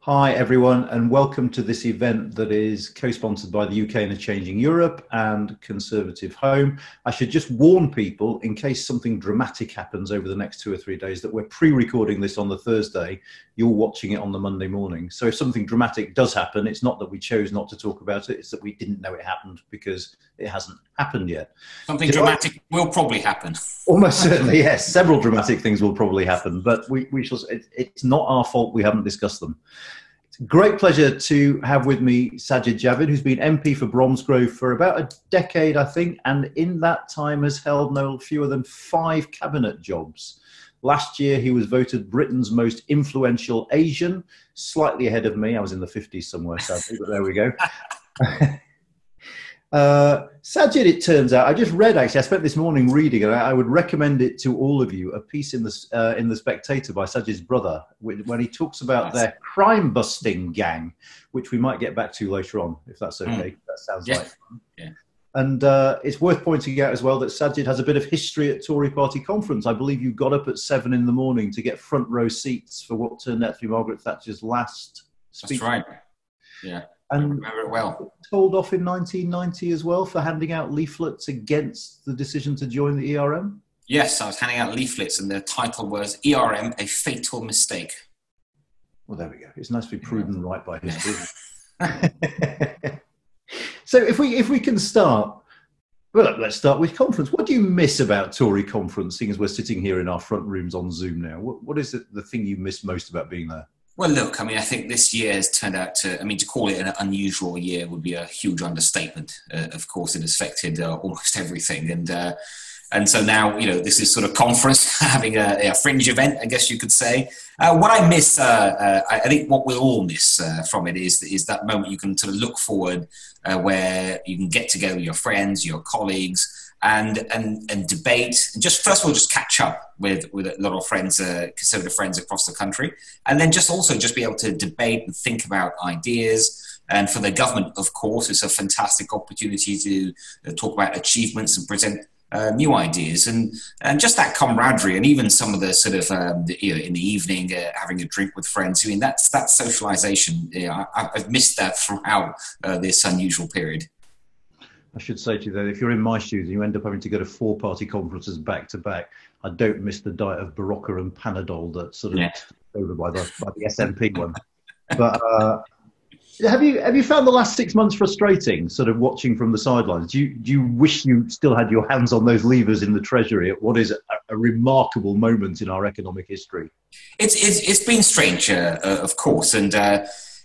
Hi everyone, and welcome to this event that is co-sponsored by the UK and a Changing Europe and Conservative Home. I should just warn people, in case something dramatic happens over the next 2 or 3 days, that we're pre-recording this on the Thursday. You're watching it on the Monday morning. So if something dramatic does happen, it's not that we chose not to talk about it, it's that we didn't know it happened because it hasn't happened yet. Something dramatic will probably happen. Almost certainly, yes. Several dramatic things will probably happen, but we shall. It's not our fault we haven't discussed them. It's a great pleasure to have with me Sajid Javid, who's been MP for Bromsgrove for about a decade, I think, and in that time has held no fewer than 5 cabinet jobs. Last year, he was voted Britain's most influential Asian, slightly ahead of me. I was in the 50s somewhere, sadly, but there we go. Sajid, it turns out, I just read, actually, I spent this morning reading, and I would recommend it to all of you, a piece in the Spectator by Sajid's brother, when he talks about their crime-busting gang, which we might get back to later on, if that's okay. That sounds like fun. Yeah. And it's worth pointing out as well that Sajid has a bit of history at Tory party conference. I believe you got up at 7 in the morning to get front row seats for what turned out to be Margaret Thatcher's last speech. That's right, yeah. And I remember it well. Told off in 1990 as well for handing out leaflets against the decision to join the ERM? Yes, I was handing out leaflets and the title was ERM, a fatal mistake. Well, there we go. It's nice to be proven right by history. So if we can start, well, let's start with conference. What do you miss about Tory conference, seeing as we're sitting here in our front rooms on Zoom now? What is the thing you miss most about being there? Well, look, I mean, I think this year has turned out to call it an unusual year would be a huge understatement. Of course, it has affected almost everything. And so now, this is sort of conference, having a fringe event, I guess you could say. What I miss, I think what we'll all miss from it is that moment you can sort of look forward where you can get together with your friends, your colleagues, and debate, and just first of all just catch up with a lot of friends, Conservative friends across the country, and then just be able to debate and think about ideas. And for the government, of course, it's a fantastic opportunity to talk about achievements and present new ideas, and just that camaraderie, and even some of the sort of in the evening having a drink with friends. I mean, that's that socialization. I've missed that throughout this unusual period. I should say to you that if you're in my shoes and you end up having to go to 4 party conferences back to back, I don't miss the diet of Berocca and Panadol that's sort of over by the SNP one. But have you found the last 6 months frustrating, sort of watching from the sidelines? Do you wish you still had your hands on those levers in the Treasury at what is a remarkable moment in our economic history? It's been strange, of course, and.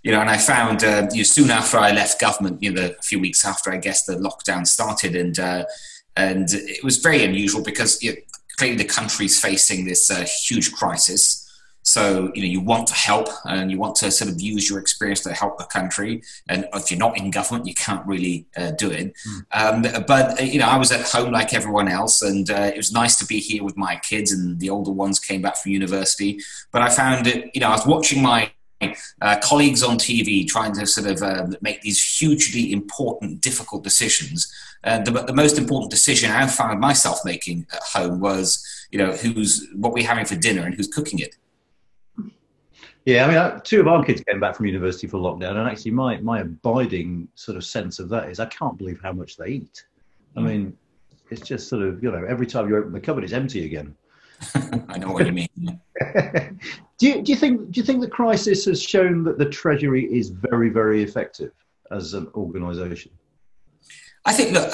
And I found soon after I left government, a few weeks after, I guess, the lockdown started, and it was very unusual because clearly the country's facing this huge crisis. So, you want to help and you want to sort of use your experience to help the country. And if you're not in government, you can't really do it. But I was at home like everyone else, and it was nice to be here with my kids, and the older ones came back from university. But I found it, I was watching my colleagues on TV trying to sort of make these hugely important, difficult decisions. The most important decision I found myself making at home was, what we're having for dinner and who's cooking it. Yeah, I mean, 2 of our kids came back from university for lockdown, and actually my abiding sort of sense of that is I can't believe how much they eat. I mean, it's just sort of, every time you open the cupboard, it's empty again. I know what you mean. Do you think the crisis has shown that the Treasury is very, very effective as an organisation? I think, look,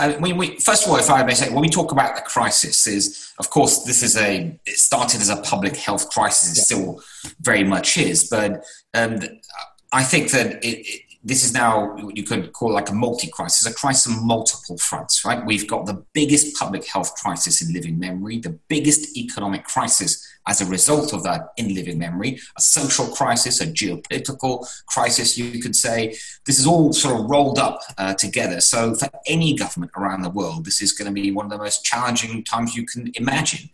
first of all, if I may say, when we talk about the crisis, of course, it started as a public health crisis, it still very much is, but I think that this is now what you could call like a multi-crisis, a crisis on multiple fronts, right? We've got the biggest public health crisis in living memory, the biggest economic crisis as a result of that in living memory, a social crisis, a geopolitical crisis, you could say. This is all sort of rolled up together. So for any government around the world, this is going to be one of the most challenging times you can imagine.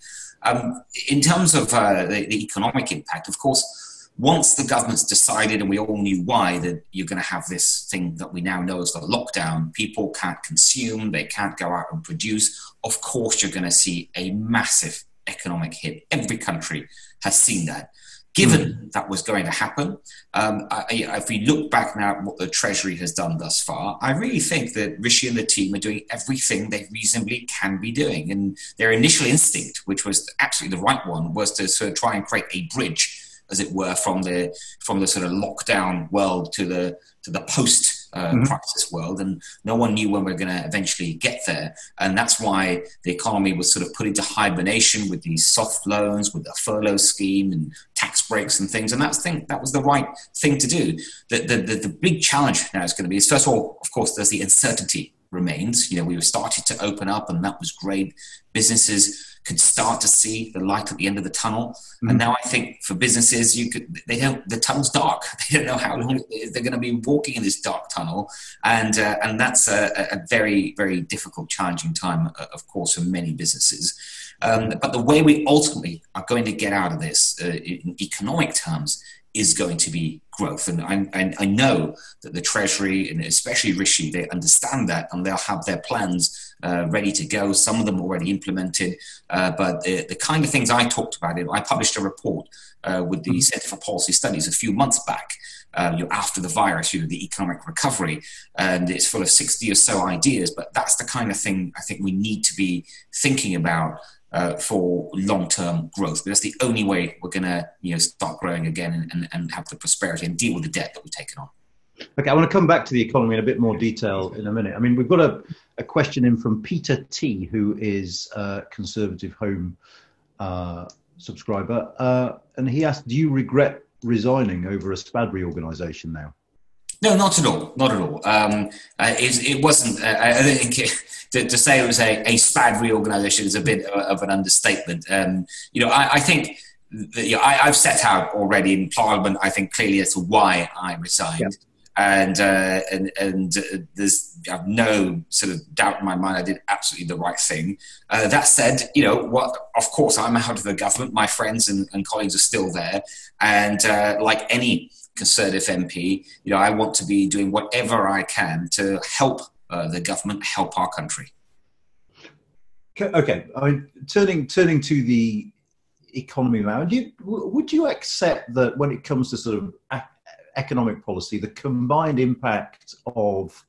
In terms of the economic impact, of course, once the government's decided, and we all knew why, that you're going to have this thing that we now know as the lockdown, people can't consume, they can't go out and produce, of course you're going to see a massive economic hit. Every country has seen that. given that was going to happen, if we look back now at what the Treasury has done thus far, I really think that Rishi and the team are doing everything they reasonably can be doing. And their initial instinct, which was absolutely the right one, was to sort of try and create a bridge, as it were, from the sort of lockdown world to the post crisis world, and no one knew when we were going to eventually get there. And that's why the economy was sort of put into hibernation with these soft loans, with the furlough scheme and tax breaks and things. And that was the right thing to do. The big challenge now is going to be, first of all, of course, there's the uncertainty remains. You know, we were started to open up, and that was great. Businesses could start to see the light at the end of the tunnel. And now I think for businesses, the tunnel's dark. They don't know how long they're going to be walking in this dark tunnel. And that's a very, very difficult, challenging time, of course, for many businesses. But the way we ultimately are going to get out of this in economic terms is going to be growth. And I know that the Treasury, and especially Rishi, they understand that, and they'll have their plans ready to go, some of them already implemented. But the kind of things I talked about, I published a report with the Centre for Policy Studies a few months back, after the virus, the economic recovery, and it's full of 60 or so ideas. But that's the kind of thing I think we need to be thinking about for long-term growth. But that's the only way we're going to start growing again and have the prosperity and deal with the debt that we've taken on. Okay, I want to come back to the economy in a bit more detail in a minute. I mean, we've got a question in from Peter T, who is a ConservativeHome subscriber, and he asked, do you regret resigning over a SPAD reorganisation now? No, not at all. Not at all. It wasn't. I don't think to say it was a SPAD reorganisation is a bit of an understatement. I think I've set out already in Parliament, I think, clearly as to why I resigned. Yeah. And there's no sort of doubt in my mind I did absolutely the right thing. That said, of course, I'm out of the government. My friends and colleagues are still there. And like any Conservative MP, I want to be doing whatever I can to help the government, help our country. Okay. I mean, turning to the economy now, would you accept that when it comes to sort of economic policy, the combined impact of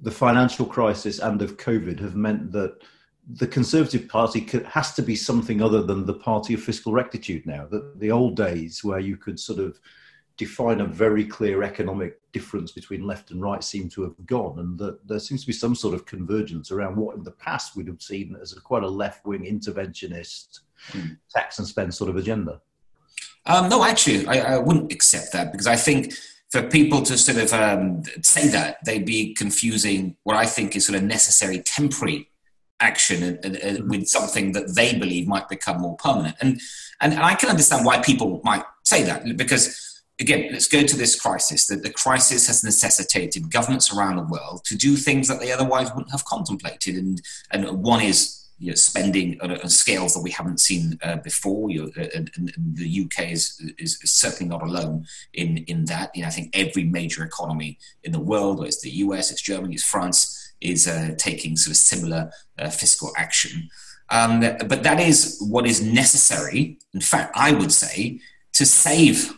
the financial crisis and of COVID have meant that the Conservative Party has to be something other than the party of fiscal rectitude now? That the old days where you could sort of define a very clear economic difference between left and right seem to have gone, and that there seems to be some sort of convergence around what in the past we'd have seen as quite a left-wing interventionist tax and spend sort of agenda. No, actually, I wouldn't accept that, because I think for people to sort of say that, they'd be confusing what I think is sort of necessary temporary action with something that they believe might become more permanent. And I can understand why people might say that, because again, let's go to this crisis. The crisis has necessitated governments around the world to do things that they otherwise wouldn't have contemplated. And one is spending on scales that we haven't seen before. And the UK is certainly not alone in that. I think every major economy in the world, whether it's the US, it's Germany, it's France, is taking sort of similar fiscal action. But that is what is necessary, in fact, I would say, to save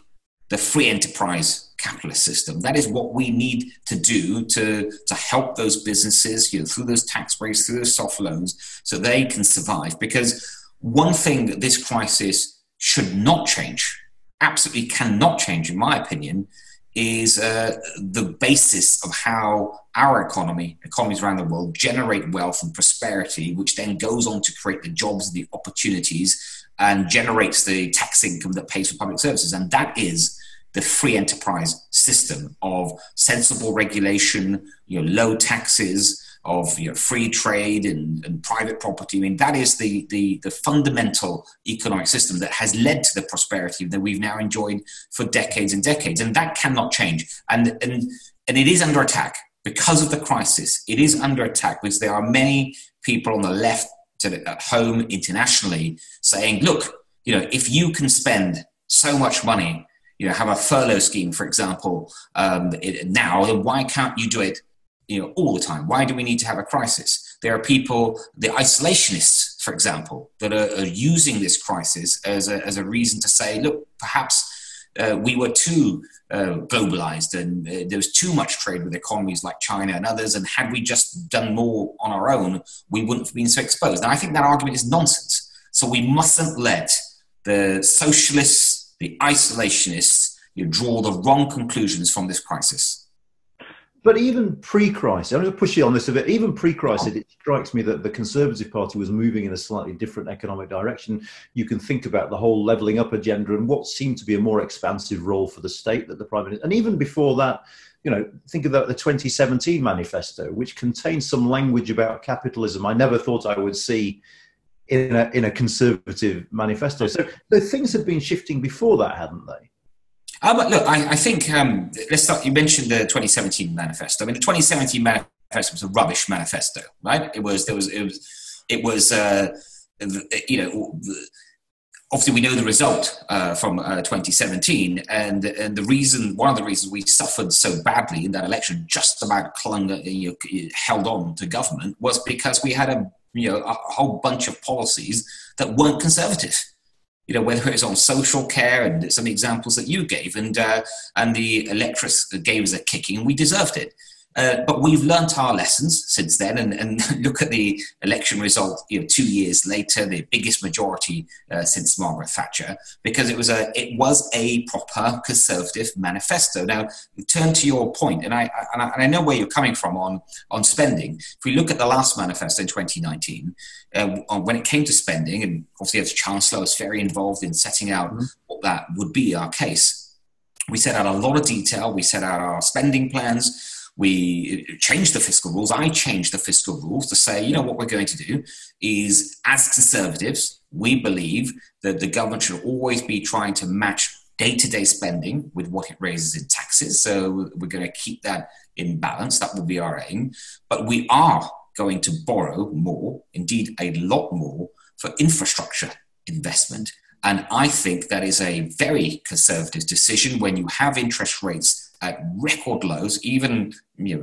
the free enterprise capitalist system. That is what we need to do to help those businesses, through those tax breaks, through those soft loans, so they can survive. Because one thing that this crisis should not change, absolutely cannot change, in my opinion, is the basis of how our economies around the world generate wealth and prosperity, which then goes on to create the jobs, the opportunities, and generates the tax income that pays for public services. And that is the free enterprise system of sensible regulation, low taxes, of free trade and private property. I mean, that is the fundamental economic system that has led to the prosperity that we've now enjoyed for decades and decades. And that cannot change. And it is under attack because of the crisis. It is under attack because there are many people on the left at home internationally saying, look, if you can spend so much money, have a furlough scheme, for example, now, then why can't you do it all the time? Why do we need to have a crisis? There are people, the isolationists for example, that are using this crisis as a reason to say, look, perhaps we were too globalized and there was too much trade with economies like China and others, and had we just done more on our own, we wouldn't have been so exposed. And I think that argument is nonsense. So we mustn't let the socialists, the isolationists, draw the wrong conclusions from this crisis. But even pre-crisis, I'm going to push you on this a bit, even pre-crisis, it strikes me that the Conservative Party was moving in a slightly different economic direction. You can think about the whole levelling up agenda and what seemed to be a more expansive role for the state that the Prime Minister, and even before that, think about the 2017 manifesto, which contains some language about capitalism I never thought I would see in a Conservative manifesto. So things had been shifting before that, hadn't they? But look, I think let's start. You mentioned the 2017 manifesto. I mean, the 2017 manifesto was a rubbish manifesto, right? Obviously we know the result from 2017, and one of the reasons we suffered so badly in that election, just about held on to government, was because we had a whole bunch of policies that weren't conservative. Whether it was on social care and some examples that you gave, and the electorate gave us a kicking, and we deserved it. But we've learnt our lessons since then, and look at the election result. 2 years later, the biggest majority since Margaret Thatcher, because it was a proper Conservative manifesto. Now, turn to your point, and I know where you're coming from on spending. If we look at the last manifesto in 2019, when it came to spending, and obviously as Chancellor, I was very involved in setting out what that would be our case. We set out a lot of detail. We set out our spending plans. We changed the fiscal rules. I changed the fiscal rules to say, what we're going to do is, as Conservatives, we believe that the government should always be trying to match day-to-day spending with what it raises in taxes. So we're going to keep that in balance. That will be our aim. But we are going to borrow more, indeed a lot more, for infrastructure investment. And I think that is a very Conservative decision when you have interest rates at record lows. Even,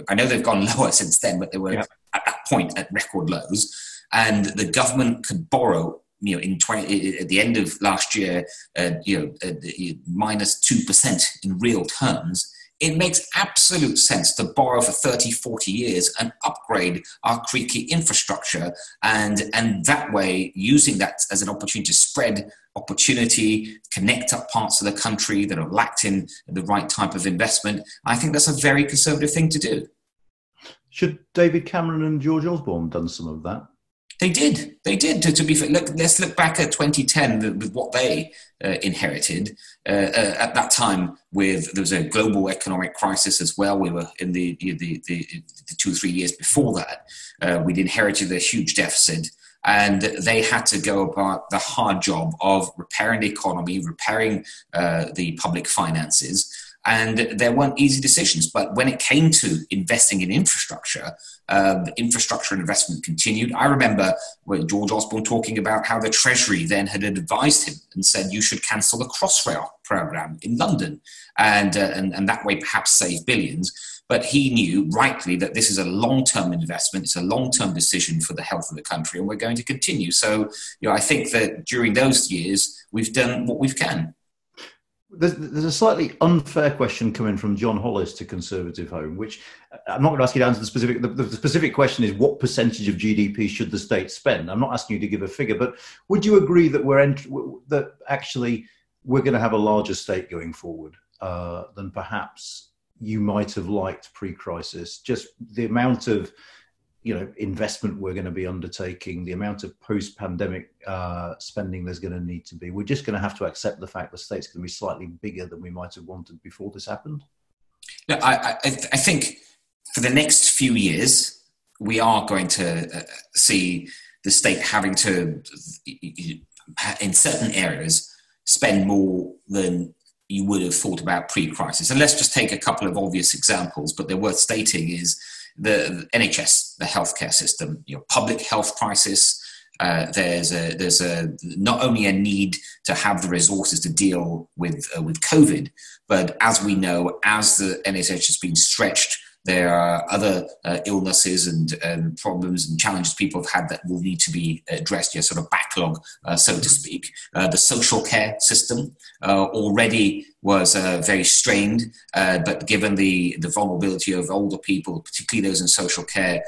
I know they've gone lower since then, but they were at that point at record lows. And the government could borrow, at the end of last year, minus 2% in real terms. It makes absolute sense to borrow for 30, 40 years and upgrade our creaky infrastructure, and that way, using that as an opportunity to spread opportunity, connect up parts of the country that have lacked in the right type of investment. I think that's a very Conservative thing to do. Should David Cameron and George Osborne done some of that? They did. To be fair, let's look back at 2010 with what they inherited. At that time, there was a global economic crisis as well. We were in the 2 or 3 years before that. We'd inherited a huge deficit, and they had to go about the hard job of repairing the economy, repairing the public finances. And there weren't easy decisions. But when it came to investing in infrastructure, infrastructure investment continued. I remember when George Osborne talking about how the Treasury then had advised him and said, you should cancel the Crossrail programme in London and that way perhaps save billions. But he knew rightly that this is a long-term investment. It's a long-term decision for the health of the country, and we're going to continue. So, I think that during those years, we've done what we can. There's a slightly unfair question coming from John Hollis to ConservativeHome, which I'm not going to ask you to answer the specific. The specific question is, what percentage of GDP should the state spend? I'm not asking you to give a figure, but would you agree that we're going to have a larger state going forward than perhaps you might have liked pre-crisis? Just the amount of investment we're going to be undertaking, the amount of post-pandemic spending there's going to need to be. We're just going to have to accept the fact the state's going to be slightly bigger than we might have wanted before this happened. No, I think for the next few years, we are going to see the state having to, in certain areas, spend more than you would have thought about pre-crisis. And let's just take a couple of obvious examples, but they're worth stating, is the NHS, the healthcare system, public health crisis. There's not only a need to have the resources to deal with COVID, but as we know, as the NHS has been stretched, There are other illnesses and problems and challenges people have had that will need to be addressed, your sort of backlog, so to speak. The social care system already was very strained, but given the vulnerability of older people, particularly those in social care,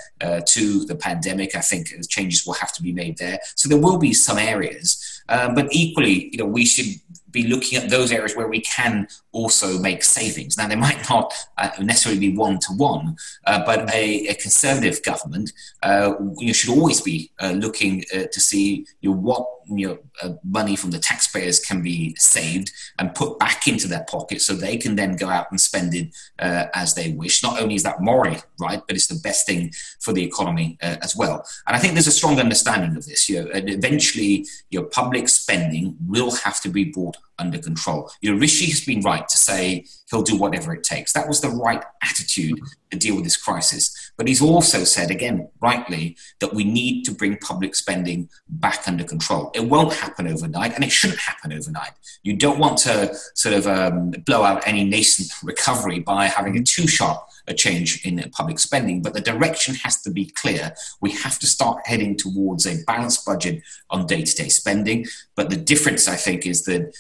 to the pandemic, I think changes will have to be made there. So there will be some areas, but equally, we should be looking at those areas where we can also make savings. Now, they might not necessarily be one-to-one, but a Conservative government should always be looking to see what money from the taxpayers can be saved and put back into their pocket so they can then go out and spend it as they wish. Not only is that morally right, but it's the best thing for the economy as well. And I think there's a strong understanding of this. And eventually, public spending will have to be brought under control. Rishi has been right to say he'll do whatever it takes. That was the right attitude to deal with this crisis. But he's also said, again, rightly, that we need to bring public spending back under control. It won't happen overnight, and it shouldn't happen overnight. You don't want to sort of blow out any nascent recovery by having a too sharp a change in public spending, but the direction has to be clear. We have to start heading towards a balanced budget on day-to-day spending. But the difference, I think, is that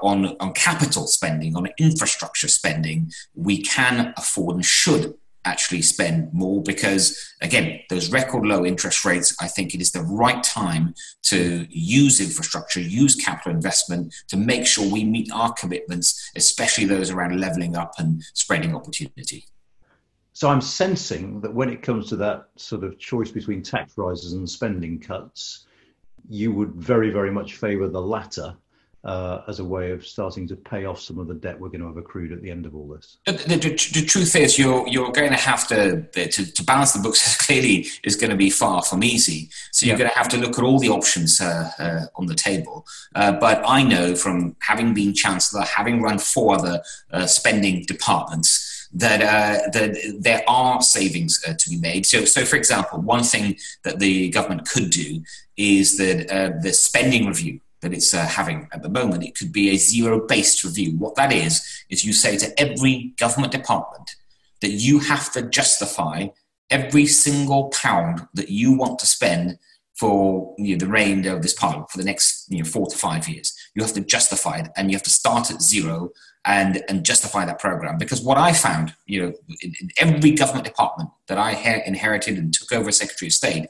on capital spending, on infrastructure spending, we can afford and should actually spend more because, again, those record low interest rates, I think it is the right time to use infrastructure, use capital investment to make sure we meet our commitments, especially those around levelling up and spreading opportunity. So I'm sensing that when it comes to that sort of choice between tax rises and spending cuts, you would very, very much favour the latter as a way of starting to pay off some of the debt we're going to have accrued at the end of all this. The truth is you're going to have to balance the books clearly is going to be far from easy. So you're going to have to look at all the options on the table. But I know from having been Chancellor, having run 4 other spending departments, that there are savings to be made. So, for example, one thing that the government could do is that the spending review that it's having at the moment, it could be a zero-based review. What that is you say to every government department that you have to justify every single pound that you want to spend for the reign of this parliament for the next 4 to 5 years. You have to justify it, and you have to start at zero and justify that program. Because what I found, in every government department that I inherited and took over as Secretary of State,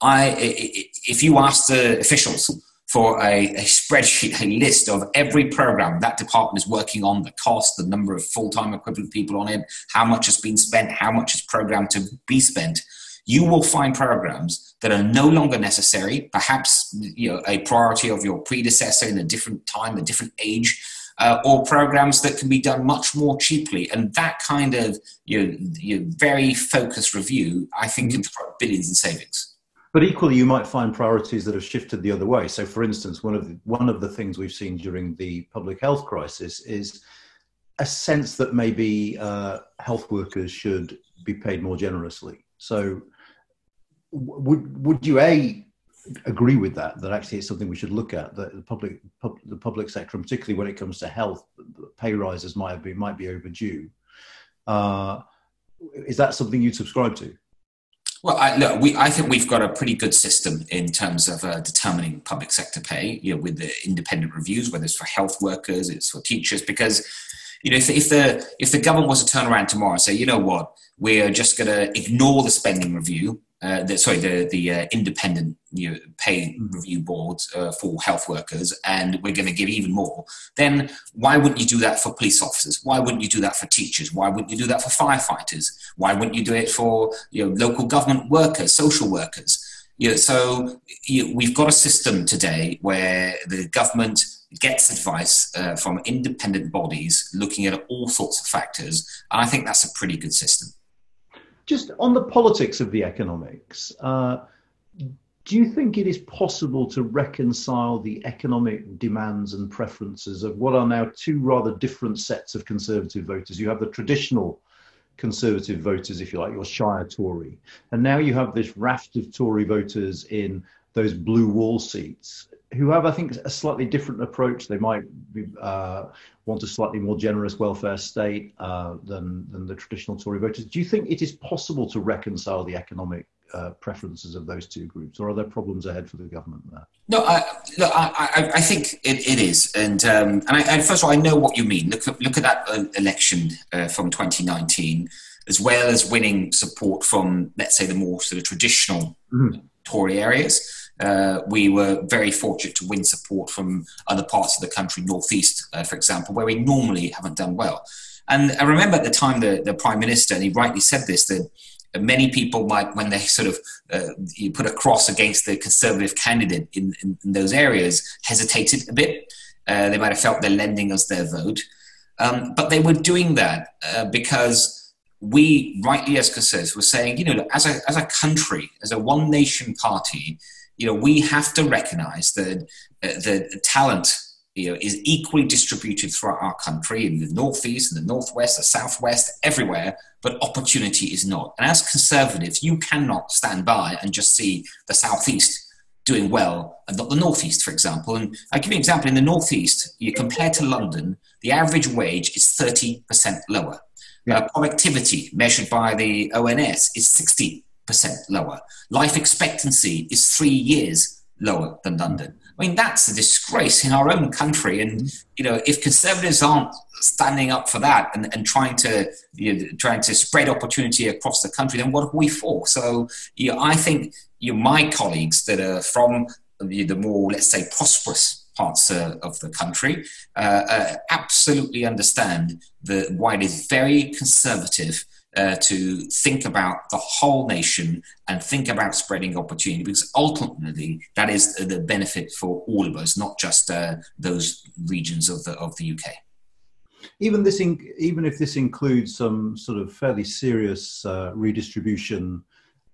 if you ask the officials for a spreadsheet, a list of every program that department is working on, the cost, the number of full-time equivalent people on it, how much has been spent, how much is programmed to be spent, you will find programs that are no longer necessary, perhaps a priority of your predecessor in a different time, a different age, or programs that can be done much more cheaply. And that kind of very focused review, I think, can throw billions in savings. But equally, you might find priorities that have shifted the other way. So, for instance, one of the things we've seen during the public health crisis is a sense that maybe health workers should be paid more generously. So, would you agree with that actually it's something we should look at, that the public sector, and particularly when it comes to health, pay rises might be overdue? Is that something you subscribe to? Well, I think we've got a pretty good system in terms of determining public sector pay, with the independent reviews, whether it's for health workers, it's for teachers, because if the government was to turn around tomorrow and say, you know what, we're just going to ignore the spending review, the independent pay review boards for health workers, and we're going to give even more, then why wouldn't you do that for police officers? Why wouldn't you do that for teachers? Why wouldn't you do that for firefighters? Why wouldn't you do it for local government workers, social workers? So we've got a system today where the government gets advice from independent bodies looking at all sorts of factors, and I think that's a pretty good system. Just on the politics of the economics, do you think it is possible to reconcile the economic demands and preferences of what are now 2 rather different sets of Conservative voters? You have the traditional Conservative voters, if you like, your Shire Tory, and now you have this raft of Tory voters in those blue wall seats, who have, I think, a slightly different approach. They might want a slightly more generous welfare state than the traditional Tory voters. Do you think it is possible to reconcile the economic preferences of those two groups, or are there problems ahead for the government there? No, I think it is, and first of all, I know what you mean. Look at that election from 2019, as well as winning support from, let's say, the more sort of traditional Tory areas. We were very fortunate to win support from other parts of the country, Northeast, for example, where we normally haven't done well. And I remember at the time the Prime Minister, and he rightly said this, that many people might, when they sort of you put a cross against the Conservative candidate in those areas, hesitated a bit. They might have felt they're lending us their vote. But they were doing that because we, rightly as Conservatives, were saying, as a country, as a one nation party, we have to recognise that the talent is equally distributed throughout our country, in the northeast, in the northwest, the southwest, everywhere, but opportunity is not. And as Conservatives, you cannot stand by and just see the southeast doing well and not the northeast, for example. And I'll give you an example. In the northeast, compared to London, the average wage is 30% lower. Yeah. Productivity measured by the ONS is 60% lower. Life expectancy is 3 years lower than London. I mean, that's a disgrace in our own country. And, if Conservatives aren't standing up for that and trying to spread opportunity across the country, then what are we for? So, I think my colleagues that are from the more, let's say, prosperous parts of the country absolutely understand why it is very conservative to think about the whole nation and think about spreading opportunity, because ultimately that is the benefit for all of us, not just those regions of the UK. Even if this includes some sort of fairly serious redistribution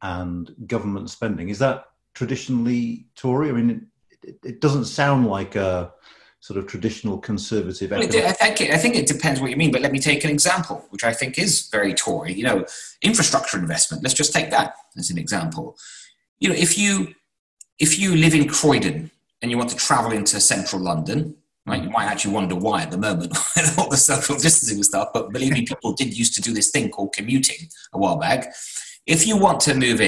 and government spending, is that traditionally Tory? I mean, it doesn't sound like a sort of traditional Conservative. Well, I think it depends what you mean, but let me take an example, which I think is very Tory. Infrastructure investment. Let's just take that as an example. If you live in Croydon and you want to travel into central London, right, you might actually wonder why at the moment with all the social distancing and stuff, but believe me, people did used to do this thing called commuting a while back. If you want to move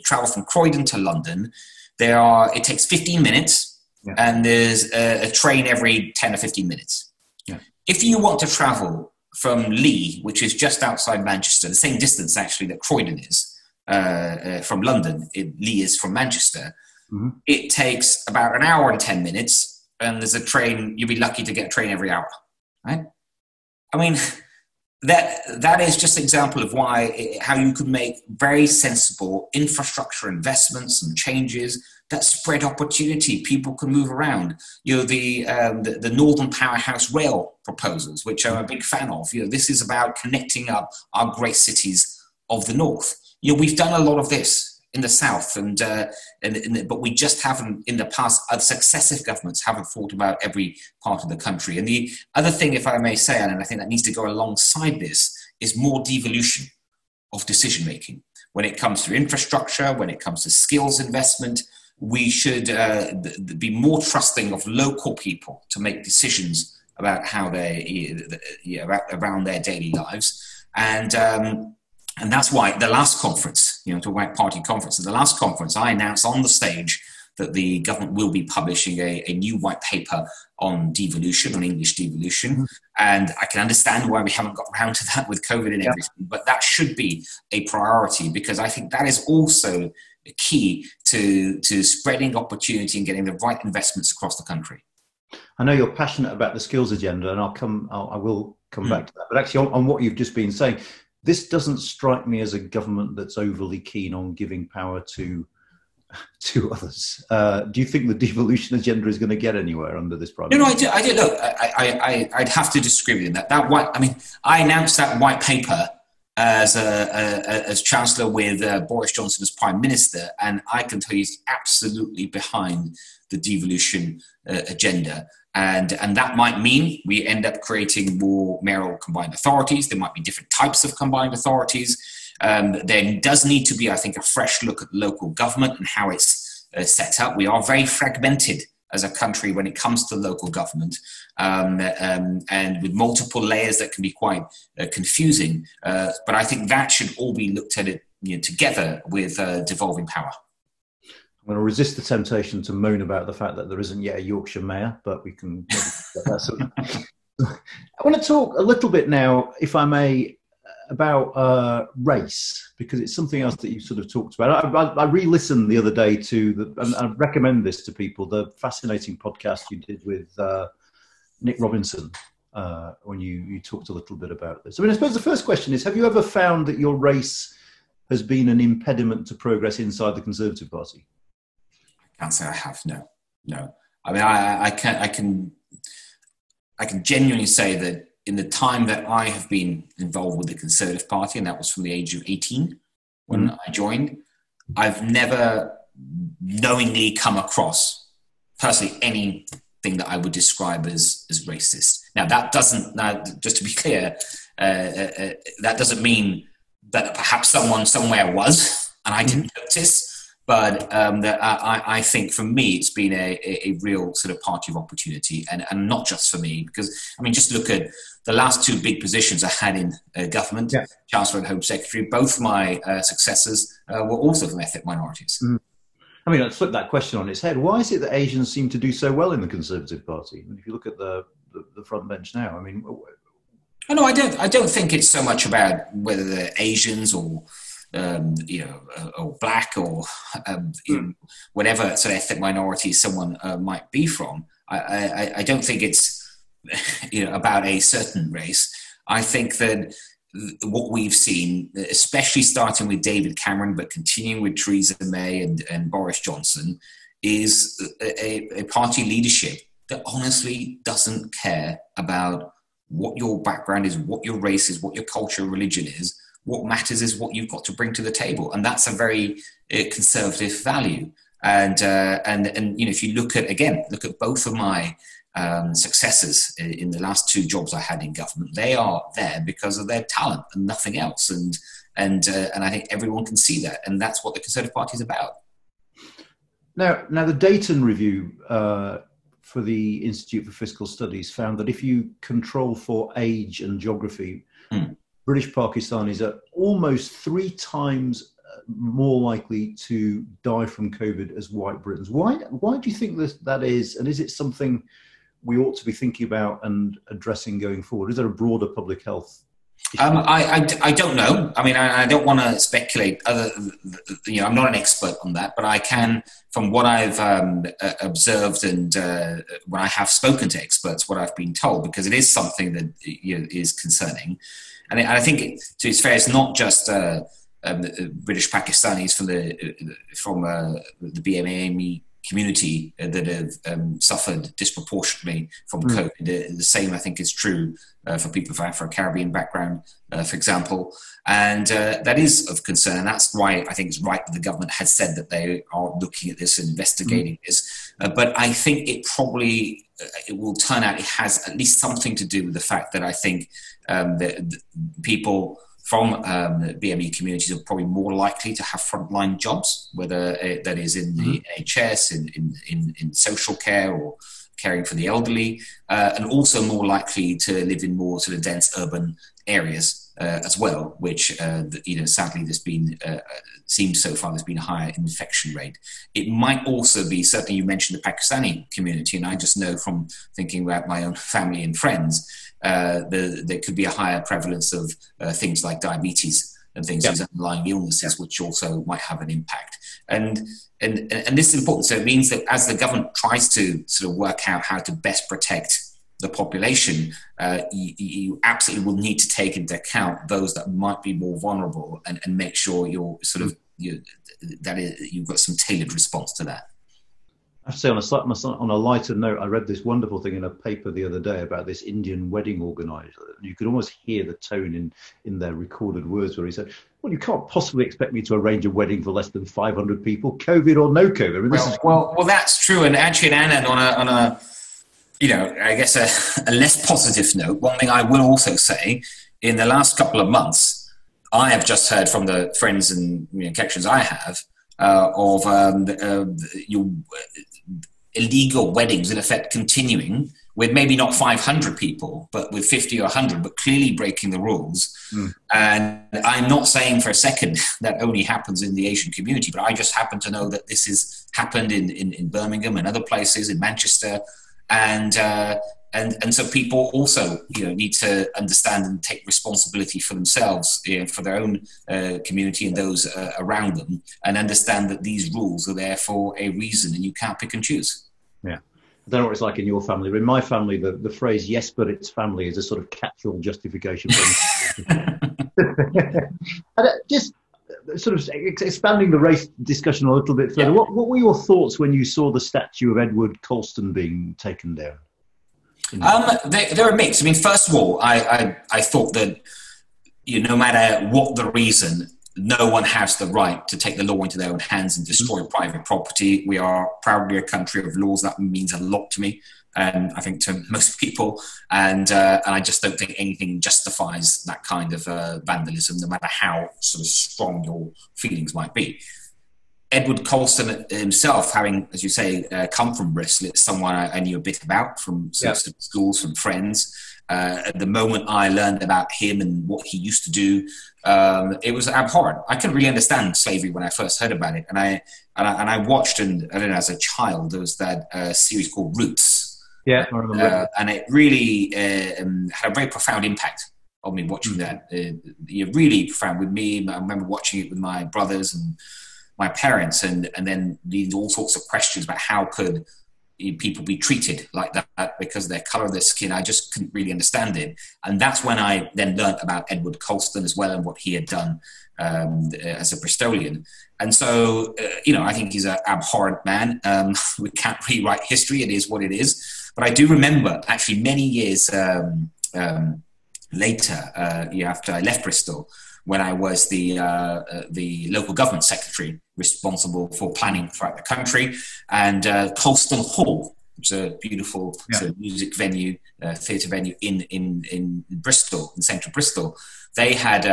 travel from Croydon to London, it takes 15 minutes. Yeah. And there's a train every 10 or 15 minutes. Yeah. If you want to travel from Lee, which is just outside Manchester, the same distance actually that Croydon is from London, Lee is from Manchester, it takes about an hour and 10 minutes, and there's a train, you'll be lucky to get a train every hour, right? I mean, that is just an example of how you could make very sensible infrastructure investments and changes that spread opportunity. People can move around. The Northern Powerhouse Rail proposals, which I'm a big fan of. This is about connecting up our great cities of the north. We've done a lot of this in the south, but we just haven't in the past. Successive governments haven't thought about every part of the country. And the other thing, if I may say, and I think that needs to go alongside this, is more devolution of decision making when it comes to infrastructure, when it comes to skills investment. We should be more trusting of local people to make decisions about how around their daily lives, and that's why the last conference, to White Party conference, at the last conference, I announced on the stage that the government will be publishing a new white paper on devolution, on English devolution, and I can understand why we haven't got around to that with COVID and everything, but that should be a priority, because I think that is also key to spreading opportunity and getting the right investments across the country. I know you're passionate about the skills agenda, and I will come back to that. But actually, on what you've just been saying, this doesn't strike me as a government that's overly keen on giving power to others. Do you think the devolution agenda is going to get anywhere under this prime? No, I do. Look, I'd have to disagree with that. I announced that white paper as Chancellor with Boris Johnson as Prime Minister, and I can tell you he's absolutely behind the devolution agenda. And that might mean we end up creating more mayoral combined authorities. There might be different types of combined authorities. There does need to be, I think, a fresh look at local government and how it's set up. We are very fragmented as a country when it comes to local government, and with multiple layers that can be quite confusing. But I think that should all be looked at together with devolving power. I'm going to resist the temptation to moan about the fact that there isn't yet a Yorkshire mayor, but we can get that soon. I want to talk a little bit now, if I may, about race, because it's something else that you sort of talked about. I re-listened the other day to, and I recommend this to people, the fascinating podcast you did with Nick Robinson, when you talked a little bit about this. I mean, I suppose the first question is, have you ever found that your race has been an impediment to progress inside the Conservative Party? I can't say I have, no. I mean, I can genuinely say that in the time that I have been involved with the Conservative Party, and that was from the age of 18 when I joined, I've never knowingly come across personally anything that I would describe as racist. Now, that doesn't, just to be clear, that doesn't mean that perhaps someone somewhere was and I didn't notice. But I think for me, it's been a real sort of party of opportunity, and not just for me, because, I mean, just look at the last two big positions I had in government, Chancellor and Home Secretary. Both my successors were also from ethnic minorities. I mean, let's flip that question on its head. Why is it that Asians seem to do so well in the Conservative Party? I mean, if you look at the front bench now, I mean... Oh, no, I don't think it's so much about whether they're Asians or... or black or whatever sort of ethnic minority someone might be from. I don't think it's about a certain race. I think that what we've seen, especially starting with David Cameron, but continuing with Theresa May and Boris Johnson, is a party leadership that honestly doesn't care about what your background is, what your race is, what your culture or religion is. What matters is what you've got to bring to the table, and that's a very conservative value. And if you look at both of my successors in the last two jobs I had in government, they are there because of their talent and nothing else. And I think everyone can see that, and that's what the Conservative Party is about. Now the Dayton Review for the Institute for Fiscal Studies found that if you control for age and geography, British Pakistanis are almost 3 times more likely to die from COVID as white Britons. Why do you think that is? And is it something we ought to be thinking about and addressing going forward? Is there a broader public health issue? I don't know. I mean, I don't want to speculate. I'm not an expert on that, but I can, from what I've observed and when I have spoken to experts, what I've been told, because it is something that is concerning. And I think it's fair. It's not just British Pakistanis from the BME community that have suffered disproportionately from COVID. The same, I think, is true for people of Afro-Caribbean background, for example. And that is of concern. And that's why I think it's right that the government has said that they are looking at this and investigating this. But I think it will turn out it has at least something to do with the fact that I think that people from the BME communities are probably more likely to have frontline jobs, whether that is in the NHS, in social care or caring for the elderly, and also more likely to live in more sort of dense urban areas as well, which sadly there's been seems so far there's been a higher infection rate. It might also be, certainly you mentioned the Pakistani community, and I just know from thinking about my own family and friends, there could be a higher prevalence of things like diabetes and things, these underlying illnesses, which also might have an impact. And this is important. So it means that as the government tries to sort of work out how to best protect the population, you absolutely will need to take into account those that might be more vulnerable and make sure you're sort of you've got some tailored response to that. I have to say, on a lighter note, I read this wonderful thing in a paper the other day about this Indian wedding organizer. You could almost hear the tone in their recorded words where he said, well, you can't possibly expect me to arrange a wedding for less than 500 people, COVID or no COVID. I mean, well, that's true. And actually, Anand, on a I guess a less positive note, one thing I will also say, in the last couple of months, I have just heard from the friends and connections I have, of your illegal weddings, in effect, continuing with maybe not 500 people, but with 50 or 100, but clearly breaking the rules. And I'm not saying for a second that only happens in the Asian community, but I just happen to know that this has happened in Birmingham and other places, in Manchester. And so people also, need to understand and take responsibility for themselves, for their own community and those around them, and understand that these rules are there for a reason and you can't pick and choose. Yeah. I don't know what it's like in your family, but in my family, the phrase "yes, but it's family" is a sort of catch-all justification. Just sort of expanding the race discussion a little bit further. Yeah. What were your thoughts when you saw the statue of Edward Colston being taken down? They're a mix. I mean, first of all, I thought that no matter what the reason, no one has the right to take the law into their own hands and destroy private property. We are proudly a country of laws. That means a lot to me, and I think to most people. And I just don't think anything justifies that kind of vandalism, no matter how sort of strong your feelings might be. Edward Colston himself, having, as you say, come from Bristol, it's someone I knew a bit about from schools, from friends. At the moment I learned about him and what he used to do, it was abhorrent. I couldn't really understand slavery when I first heard about it, and I watched, and I don't know, as a child, there was that series called Roots. Yeah, I remember. And it really had a very profound impact on me watching that. Really profound with me. I remember watching it with my brothers and my parents, and then these all sorts of questions about how could people be treated like that because of their colour of their skin. I just couldn't really understand it. And that's when I then learnt about Edward Colston as well and what he had done as a Bristolian. And so, I think he's an abhorrent man. We can't rewrite history. It is what it is. But I do remember, actually, many years later, after I left Bristol, when I was the local government secretary responsible for planning throughout the country, and Colston Hall, which is a beautiful sort of music venue, theatre venue in Bristol, in central Bristol. They had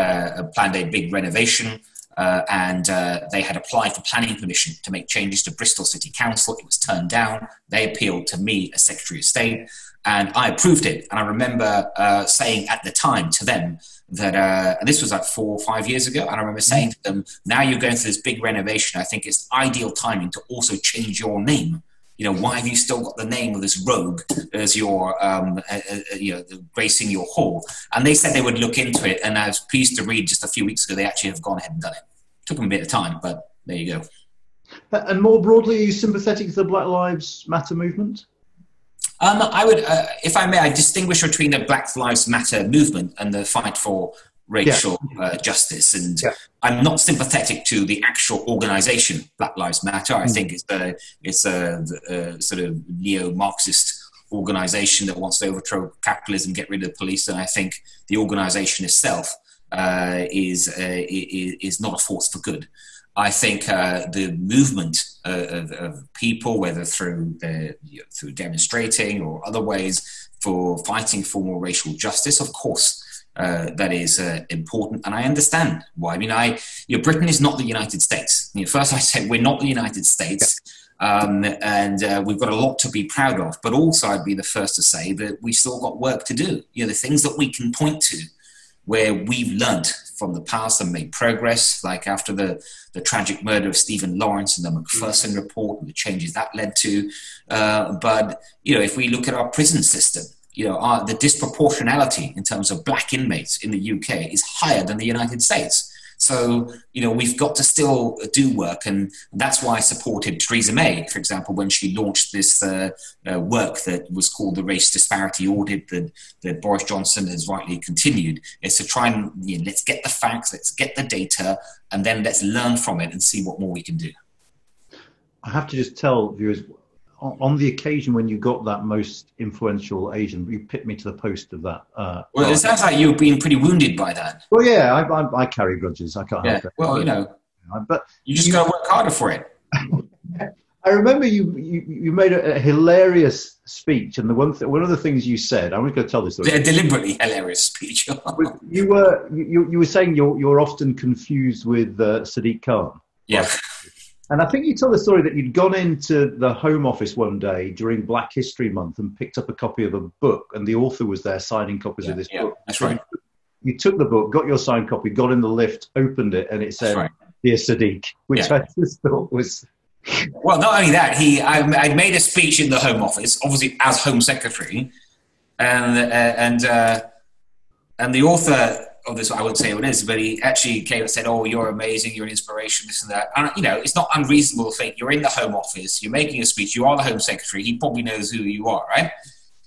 planned a big renovation, and they had applied for planning permission to make changes to Bristol City Council. It was turned down. They appealed to me as Secretary of State, and I approved it. And I remember saying at the time to them that, and this was like 4 or 5 years ago, and I remember saying to them, now you're going through this big renovation, I think it's ideal timing to also change your name. Why have you still got the name of this rogue as your, gracing your hall? And they said they would look into it, and I was pleased to read just a few weeks ago they actually have gone ahead and done it. Took them a bit of time, but there you go. And more broadly, are you sympathetic to the Black Lives Matter movement? I would, if I may, I distinguish between the Black Lives Matter movement and the fight for racial justice. And I'm not sympathetic to the actual organisation, Black Lives Matter. I think it's a sort of neo-Marxist organisation that wants to overthrow capitalism, get rid of the police. And I think the organisation itself is not a force for good. I think the movement of people, whether through demonstrating or other ways, for fighting for more racial justice, of course, that is important, and I understand why. I mean, Britain is not the United States. First, I said we're not the United States, and we've got a lot to be proud of. But also, I'd be the first to say that we've still got work to do. The things that we can point to, where we've learnt from the past and made progress, like after the tragic murder of Stephen Lawrence and the Macpherson report and the changes that led to. But, if we look at our prison system, the disproportionality in terms of black inmates in the UK is higher than the United States. So, we've got to still do work. And that's why I supported Theresa May, for example, when she launched this work that was called the Race Disparity Audit that Boris Johnson has rightly continued. Is to try and, let's get the facts, let's get the data, and then let's learn from it and see what more we can do. I have to just tell viewers, on the occasion when you got that most influential Asian, you picked me to the post of that. Well, it sounds like you've been pretty wounded by that. Well, yeah, I carry grudges. I can't help it. Well, but you just got to work harder for it. I remember you made a hilarious speech, and one of the things you said, I'm just going to tell this story. A deliberately hilarious speech. you were saying you're often confused with Sadiq Khan. Yeah. And I think you told the story that you'd gone into the Home Office one day during Black History Month and picked up a copy of a book, and the author was there signing copies of this book. That's right. You took the book, got your signed copy, got in the lift, opened it, and it said, "Dear Sadiq," which I just thought was... Well, not only that, I made a speech in the Home Office, obviously as Home Secretary, and the author of this, I wouldn't say who it is, but he actually came and said, "Oh, you're amazing, you're an inspiration, this and that." And, you know, it's not unreasonable to think you're in the Home Office, you're making a speech, you are the Home Secretary, he probably knows who you are, right?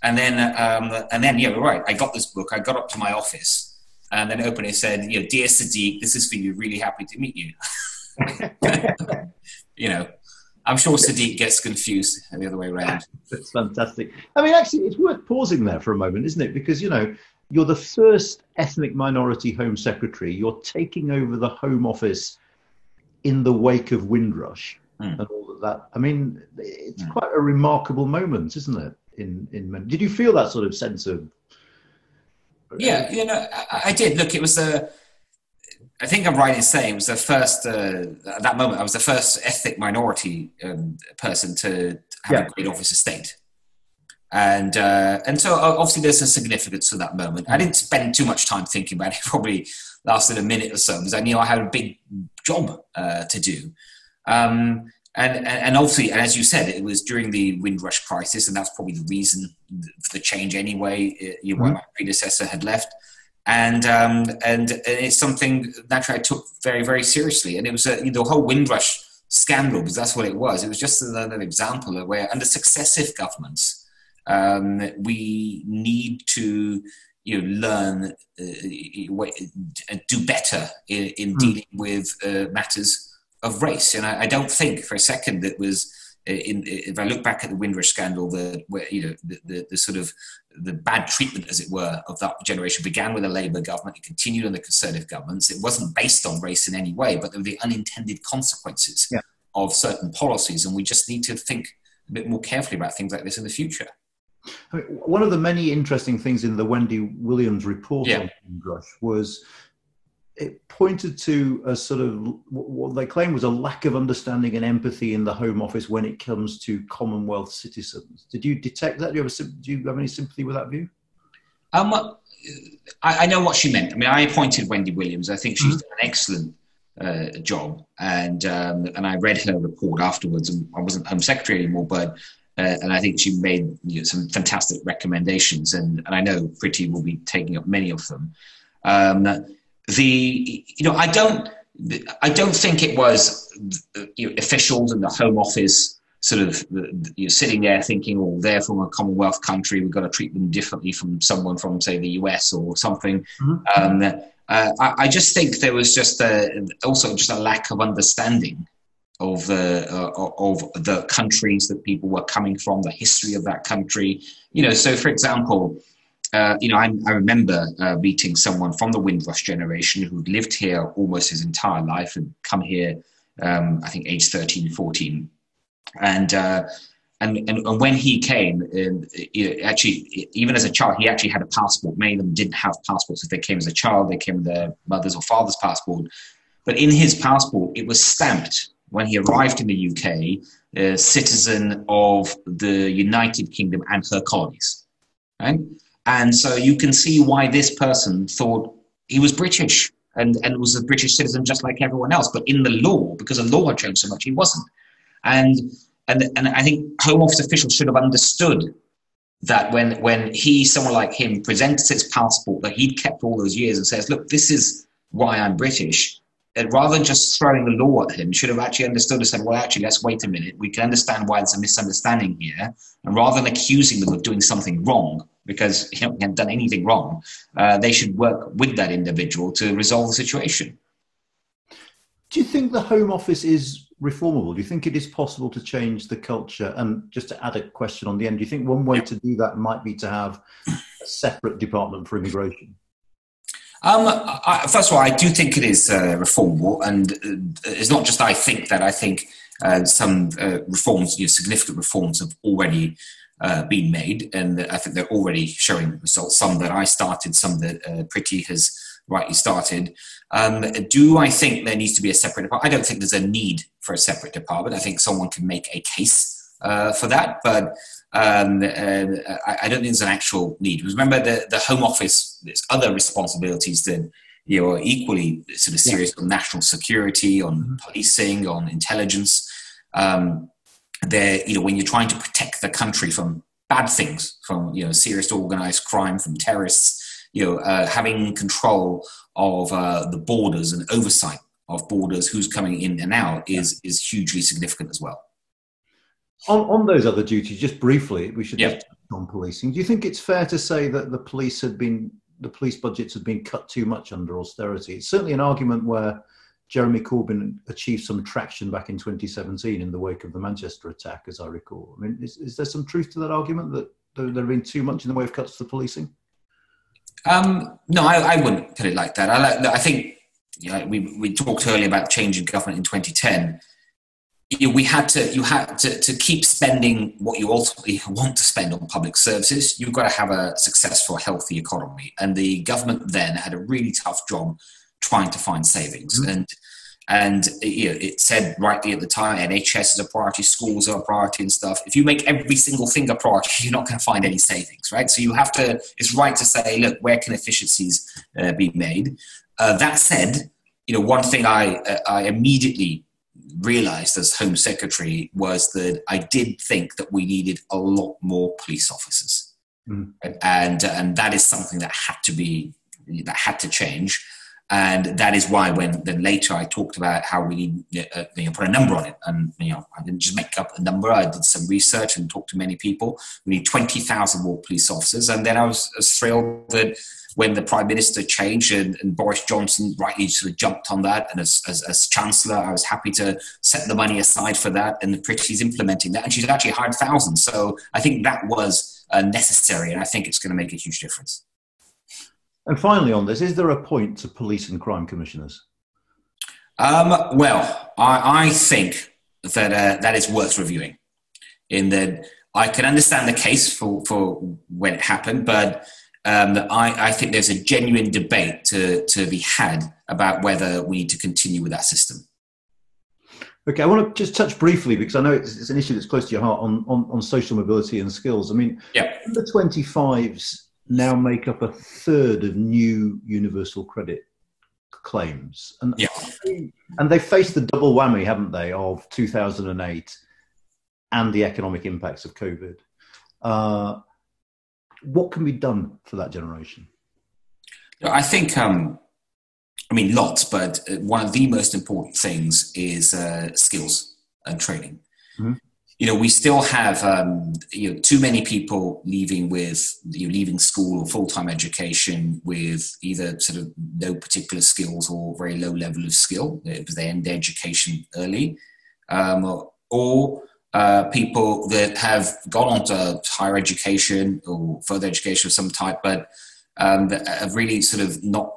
And then, yeah, right, I got this book, I got up to my office, and then opened it and said, you know, "Dear Sadiq, this is for you, really happy to meet you." You know, I'm sure Sadiq gets confused the other way around. That's fantastic. I mean, actually, it's worth pausing there for a moment, isn't it? Because, you know, you're the first ethnic minority Home Secretary. You're taking over the Home Office in the wake of Windrush and all of that. I mean, it's quite a remarkable moment, isn't it? Did you feel that sort of sense of... Yeah, you know, I did. Look, it was I think I'm right in saying it was the first, at that moment, I was the first ethnic minority person to have a great office of state. And so obviously there's a significance to that moment. I didn't spend too much time thinking about it. It probably lasted a minute or so because I knew I had a big job to do. And obviously, and as you said, it was during the Windrush crisis, and that's probably the reason for the change anyway, why my predecessor had left. And it's something naturally I took very, very seriously. And it was the whole Windrush scandal, because that's what it was. It was just another example of where under successive governments, we need to learn, do better in dealing with matters of race. And I don't think for a second that was, if I look back at the Windrush scandal, the sort of the bad treatment, as it were, of that generation began with a Labour government. It continued under Conservative governments. It wasn't based on race in any way, but there were the unintended consequences of certain policies. And we just need to think a bit more carefully about things like this in the future. I mean, one of the many interesting things in the Wendy Williams report on Windrush was it pointed to a sort of what they claim was a lack of understanding and empathy in the Home Office when it comes to Commonwealth citizens. Did you detect that? Do you have any sympathy with that view? I know what she meant. I mean, I appointed Wendy Williams. I think she's done an excellent job, and I read her report afterwards. And I wasn't Home Secretary anymore, but and I think she made some fantastic recommendations, and I know Priti will be taking up many of them. I don't think it was officials in the Home Office sort of sitting there thinking, "Oh, they're from a Commonwealth country, we've got to treat them differently from someone from, say, the US or something." I just think there was just also a lack of understanding of the countries that people were coming from, the history of that country. So for example, I remember meeting someone from the Windrush generation who'd lived here almost his entire life and come here, I think, age 13, 14. And when he came, actually, even as a child, he actually had a passport. Many of them didn't have passports. If they came as a child, they came with their mother's or father's passport. But in his passport, it was stamped when he arrived in the UK, citizen of the United Kingdom and her colonies. Right? And so you can see why this person thought he was British and was a British citizen just like everyone else. But in the law, because the law had changed so much, he wasn't. And I think Home Office officials should have understood that when someone like him, presents his passport that he'd kept all those years and says, "Look, this is why I'm British," and rather than just throwing the law at him, should have actually understood and said, "Well, actually, let's wait a minute. We can understand why there's a misunderstanding here." And rather than accusing them of doing something wrong, because he hadn't done anything wrong, they should work with that individual to resolve the situation. Do you think the Home Office is reformable? Do you think it is possible to change the culture? And just to add a question on the end, do you think one way to do that might be to have a separate department for immigration? First of all, I do think it is reformable, and it's not just I think that. I think some reforms, significant reforms, have already been made, and I think they're already showing results. Some that I started, some that Priti has rightly started. Do I think there needs to be a separate department? I don't think there's a need for a separate department. I think someone can make a case for that, but I don't think there's an actual need. Because remember, the Home Office, there's other responsibilities that are equally sort of serious on national security, on policing, on intelligence. When you're trying to protect the country from bad things, from serious organised crime, from terrorists, having control of the borders and oversight of borders, who's coming in and out, is hugely significant as well. On those other duties, just briefly, we should just touch on policing. Do you think it's fair to say that the police budgets had been cut too much under austerity? It's certainly an argument where Jeremy Corbyn achieved some traction back in 2017 in the wake of the Manchester attack, as I recall. I mean, is there some truth to that argument that there have been too much in the way of cuts to the policing? No, I wouldn't put it like that. I think we talked earlier about changing government in 2010. You had to keep spending what you ultimately want to spend on public services. You've got to have a successful, healthy economy. And the government then had a really tough job trying to find savings. And it said rightly at the time, NHS is a priority, schools are a priority and stuff. If you make every single thing a priority, you're not going to find any savings, right? So it's right to say, look, where can efficiencies be made? That said, one thing I immediately realised as Home Secretary was that I did think that we needed a lot more police officers. And that is something that had to change. And that is why then later I talked about how we need put a number on it. And I didn't just make up a number. I did some research and talked to many people. We need 20,000 more police officers. And then I was thrilled that when the Prime Minister changed and Boris Johnson rightly sort of jumped on that, and as Chancellor, I was happy to set the money aside for that, and she's implementing that, and she's actually hired thousands. So I think that was necessary, and I think it's going to make a huge difference. And finally on this, is there a point to police and crime commissioners? Well, I think that that is worth reviewing, in that I can understand the case for when it happened, but I think there's a genuine debate to be had about whether we need to continue with that system. Okay, I want to just touch briefly, because I know it's an issue that's close to your heart, on social mobility and skills. I mean, the 25s now make up a third of new universal credit claims. And they've faced the double whammy, haven't they, of 2008 and the economic impacts of COVID. What can be done for that generation? I think, lots, but one of the most important things is skills and training. We still have too many people leaving school or full-time education with either sort of no particular skills or very low level of skill because they end their education early, or people that have gone on to higher education or further education of some type, but that have really sort of not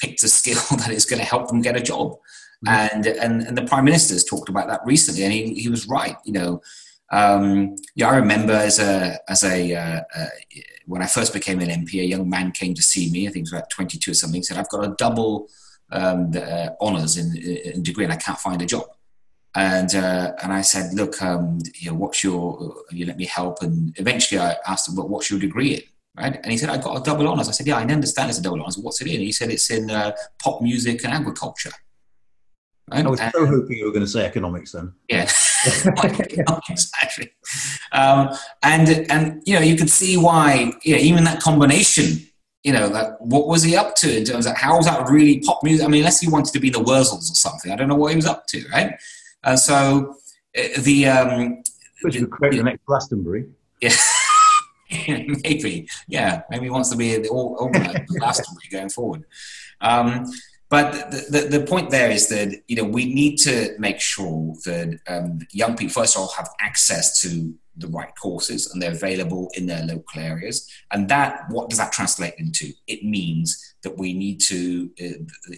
picked a skill that is going to help them get a job. And the Prime Minister has talked about that recently, and he was right. I remember when I first became an MP, a young man came to see me. I think he was about 22 or something. Said, "I've got a double honours in degree, and I can't find a job." And I said, "Look, what's you let me help." And eventually, I asked him, "Well, what's your degree in?" Right? And he said, "I got a double honours." I said, "Yeah, I understand it's a double honours. What's it in?" And he said, "It's in pop music and agriculture." Right? I was so hoping you were going to say economics then. Yeah, economics, actually. And you could see why, even that combination, what was he up to in terms of how was that really pop music? I mean, unless he wanted to be the Wurzels or something, I don't know what he was up to, right? So Which would create the next Glastonbury. Yeah. Maybe he wants to be the all-organized Glastonbury going forward. But the point there is that, we need to make sure that young people, first of all, have access to the right courses and they're available in their local areas. And what does that translate into? It means that we need to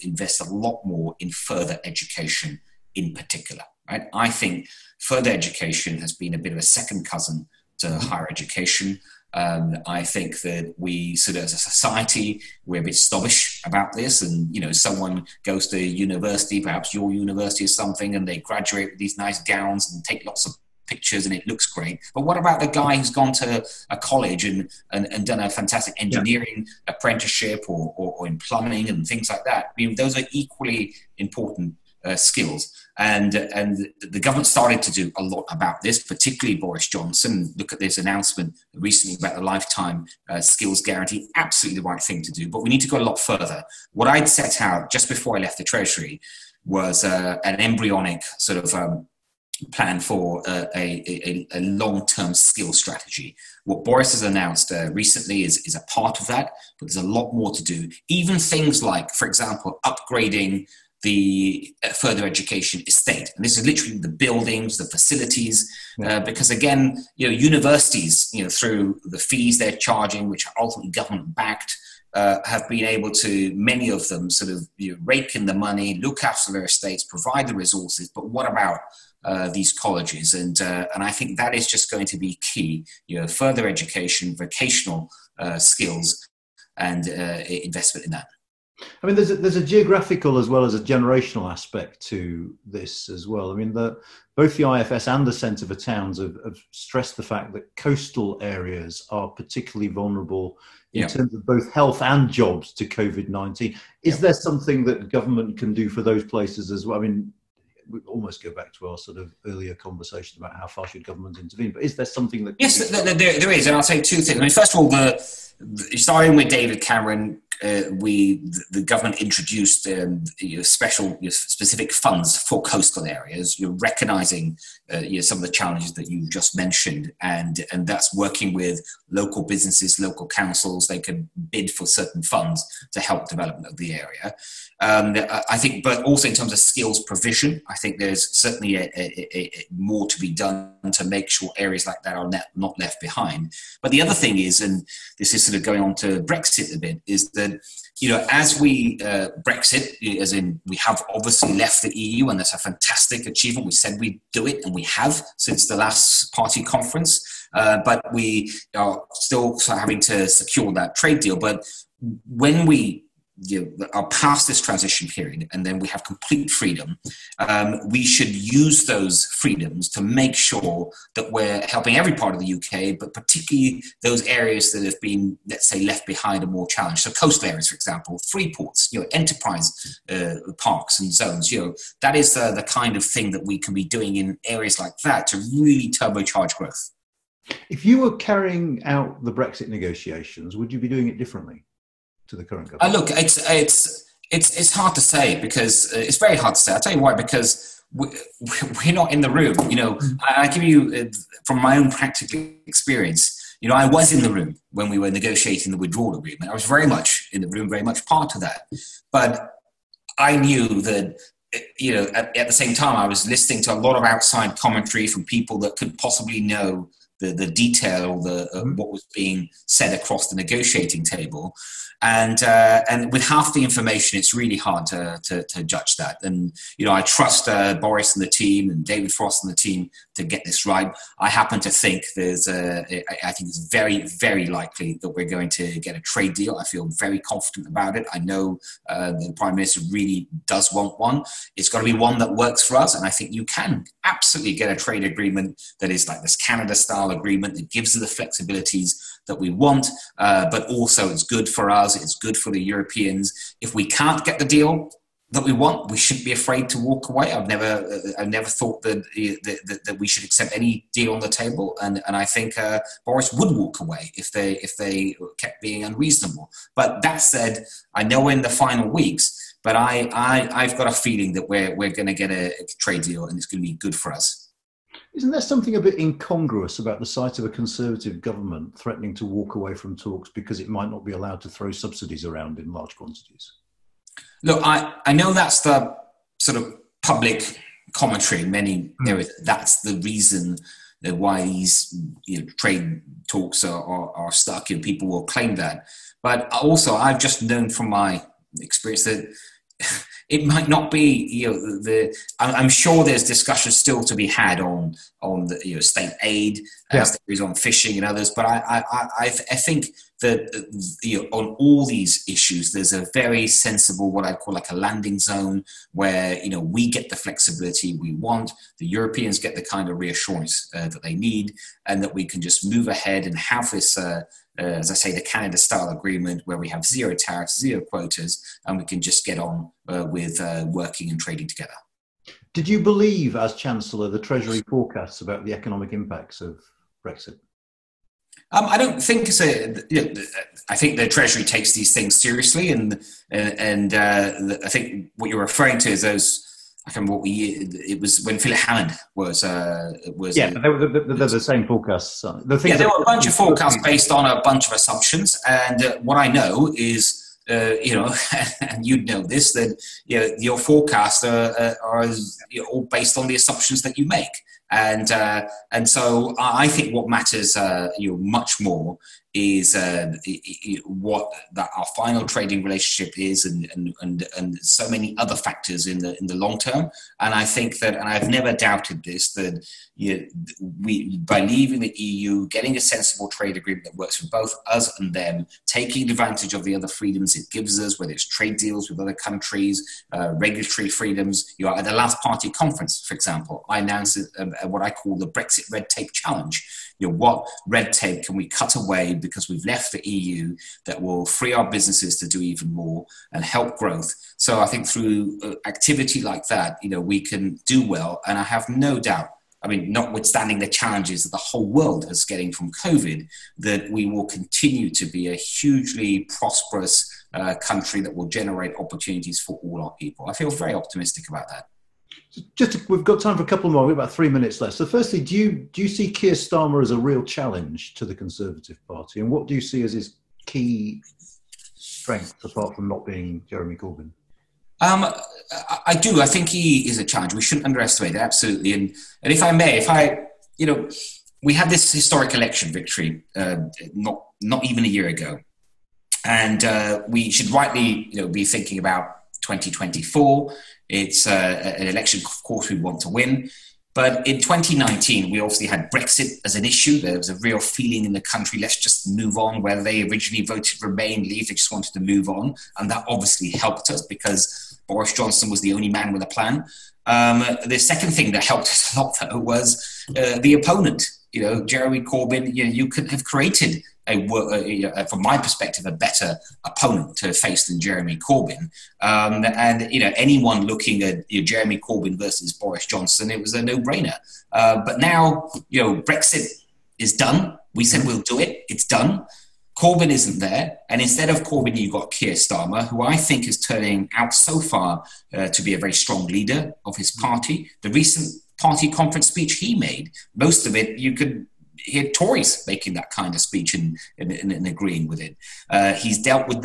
invest a lot more in further education in particular, right? I think further education has been a bit of a second cousin to higher education. I think that we sort of, as a society, we're a bit snobbish about this. And, someone goes to university, perhaps your university or something, and they graduate with these nice gowns and take lots of pictures and it looks great. But what about the guy who's gone to a college and done a fantastic engineering apprenticeship or in plumbing and things like that? Those are equally important skills. And the government started to do a lot about this, particularly Boris Johnson. Look at this announcement recently about the lifetime skills guarantee. Absolutely the right thing to do, but we need to go a lot further. What I'd set out just before I left the Treasury was an embryonic sort of plan for a long-term skill strategy. What Boris has announced recently is a part of that, but there's a lot more to do. Even things like, for example, upgrading the further education estate. And this is literally the buildings, the facilities, because again, universities, through the fees they're charging, which are ultimately government backed, have been able to, many of them, sort of rake in the money, look after their estates, provide the resources. But what about these colleges? And I think that is just going to be key. Further education, vocational skills, and investment in that. I mean, there's a geographical as well as a generational aspect to this as well. I mean, both the IFS and the Centre for Towns have stressed the fact that coastal areas are particularly vulnerable in terms of both health and jobs to COVID-19. Is there something that government can do for those places as well? I mean, we almost go back to our sort of earlier conversation about how far should government intervene, but is there something that... Yes, there is, and I'll say two things. I mean, first of all, starting with David Cameron, the government introduced specific funds for coastal areas. You're recognising some of the challenges that you just mentioned, and that's working with local businesses, local councils. They can bid for certain funds to help development of the area. I think, but also in terms of skills provision, I think there's certainly a more to be done to make sure areas like that are not left behind. But the other thing is, and this is sort of going on to Brexit a bit, is that as we Brexit, as in we have obviously left the EU, and that's a fantastic achievement. We said we'd do it, and we have since the last party conference. But we are still having to secure that trade deal. But when we are past this transition period and then we have complete freedom, we should use those freedoms to make sure that we're helping every part of the UK, but particularly those areas that have been, let's say, left behind and more challenged. So coastal areas, for example, free ports, enterprise parks and zones, that is the kind of thing that we can be doing in areas like that to really turbocharge growth. If you were carrying out the Brexit negotiations, would you be doing it differently to the current government? Look, it's hard to say, because it's very hard to say. I'll tell you why, because we're not in the room. I give you, from my own practical experience, I was in the room when we were negotiating the withdrawal agreement. I was very much in the room, very much part of that. But I knew that, at the same time, I was listening to a lot of outside commentary from people that could possibly know the detail or what was being said across the negotiating table. And with half the information, it's really hard to judge that. And, I trust Boris and the team and David Frost and the team to get this right. I happen to think I think it's very, very likely that we're going to get a trade deal. I feel very confident about it. I know the Prime Minister really does want one. It's got to be one that works for us. And I think you can absolutely get a trade agreement that is like this Canada-style agreement that gives us the flexibilities that we want, but also it's good for us, it's good for the Europeans. If we can't get the deal that we want, we shouldn't be afraid to walk away. I've never thought that we should accept any deal on the table, and I think Boris would walk away if they kept being unreasonable. But that said, I know we're in the final weeks, but I've got a feeling that we're going to get a trade deal, and it's going to be good for us. Isn't there something a bit incongruous about the sight of a Conservative government threatening to walk away from talks because it might not be allowed to throw subsidies around in large quantities? Look, I know that's the sort of public commentary in many areas. That's the reason why these trade talks are stuck. People will claim that. But also, I've just known from my experience that it might not be, I'm sure there's discussion still to be had on the state aid, as there is on fishing and others. But I think that on all these issues, there's a very sensible, what I call like a landing zone, where we get the flexibility we want, the Europeans get the kind of reassurance that they need, and that we can just move ahead and have this. As I say, the Canada-style agreement where we have zero tariffs, zero quotas, and we can just get on with working and trading together. Did you believe, as Chancellor, the Treasury forecasts about the economic impacts of Brexit? I don't think I think the Treasury takes these things seriously, and I think what you're referring to is those. I can't remember what it was when Philip Hammond was. Yeah, but they're the same forecasts. There were a bunch of forecasts based on a bunch of assumptions, and what I know is, and you'd know this, that your forecasts are all based on the assumptions that you make, and so I think what matters much more is what our final trading relationship is, and so many other factors in the long term. And I think that, and I've never doubted this, that we, by leaving the EU, getting a sensible trade agreement that works for both us and them, taking advantage of the other freedoms it gives us, whether it's trade deals with other countries, regulatory freedoms. At the last party conference, for example, I announced what I call the Brexit red tape challenge. What red tape can we cut away because we've left the EU that will free our businesses to do even more and help growth? So I think through activity like that, we can do well. And I have no doubt, notwithstanding the challenges that the whole world is getting from COVID, that we will continue to be a hugely prosperous country that will generate opportunities for all our people. I feel very optimistic about that. We've got time for a couple more. We've got about 3 minutes left. So firstly, do you see Keir Starmer as a real challenge to the Conservative Party? And what do you see as his key strengths, apart from not being Jeremy Corbyn? I do. I think he is a challenge. We shouldn't underestimate it, absolutely. And if I may, we had this historic election victory not even a year ago. And we should rightly be thinking about 2024. It's an election, of course, we want to win. But in 2019, we obviously had Brexit as an issue. There was a real feeling in the country, let's just move on. Whether they originally voted Remain, Leave, they just wanted to move on. And that obviously helped us because Boris Johnson was the only man with a plan. The second thing that helped us a lot, though, was the opponent. Jeremy Corbyn, you could have created from my perspective, a better opponent to face than Jeremy Corbyn. And anyone looking at Jeremy Corbyn versus Boris Johnson, it was a no-brainer. But now, Brexit is done. We said we'll do it. It's done. Corbyn isn't there. And instead of Corbyn, you've got Keir Starmer, who I think is turning out so far to be a very strong leader of his party. The recent party conference speech he made, most of it, you could hear Tories making that kind of speech and agreeing with it. He's dealt with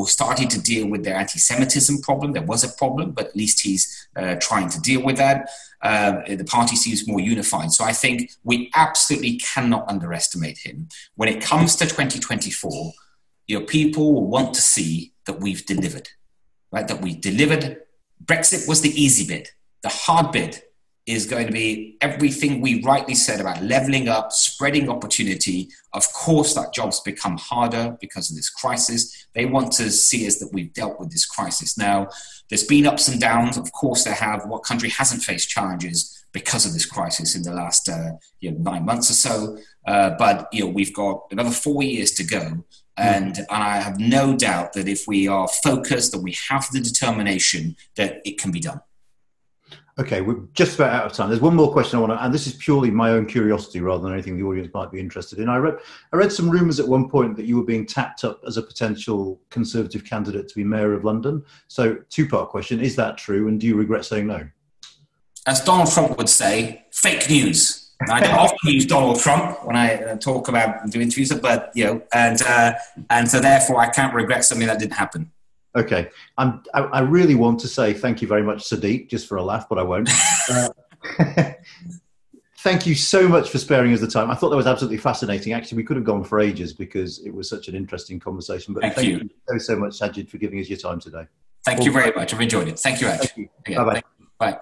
started to deal with their anti-Semitism problem. There was a problem, but at least he's trying to deal with that. The party seems more unified. So I think we absolutely cannot underestimate him. When it comes to 2024, people will want to see that we've delivered, right? That we delivered. Brexit was the easy bit. The hard bit is going to be everything we rightly said about levelling up, spreading opportunity. Of course, that job's become harder because of this crisis. They want to see us that we've dealt with this crisis. Now, there's been ups and downs. Of course, there have. What country hasn't faced challenges because of this crisis in the last 9 months or so? But we've got another 4 years to go. And I have no doubt that if we are focused and we have the determination, that it can be done. Okay, we're just about out of time. There's one more question I want to, and this is purely my own curiosity rather than anything the audience might be interested in. I read some rumours at one point that you were being tapped up as a potential Conservative candidate to be Mayor of London. So, two-part question: is that true, and do you regret saying no? As Donald Trump would say, fake news. I don't often use Donald Trump when I talk about do interviews, but and so therefore I can't regret something that didn't happen. Okay, I really want to say thank you very much, Sadiq, just for a laugh, but I won't. Thank you so much for sparing us the time. I thought that was absolutely fascinating. Actually, we could have gone for ages because it was such an interesting conversation. But thank you so much, Sajid, for giving us your time today. Thank you very much. I've enjoyed it. Thank you, Raj. Thank you. Bye-bye. Bye.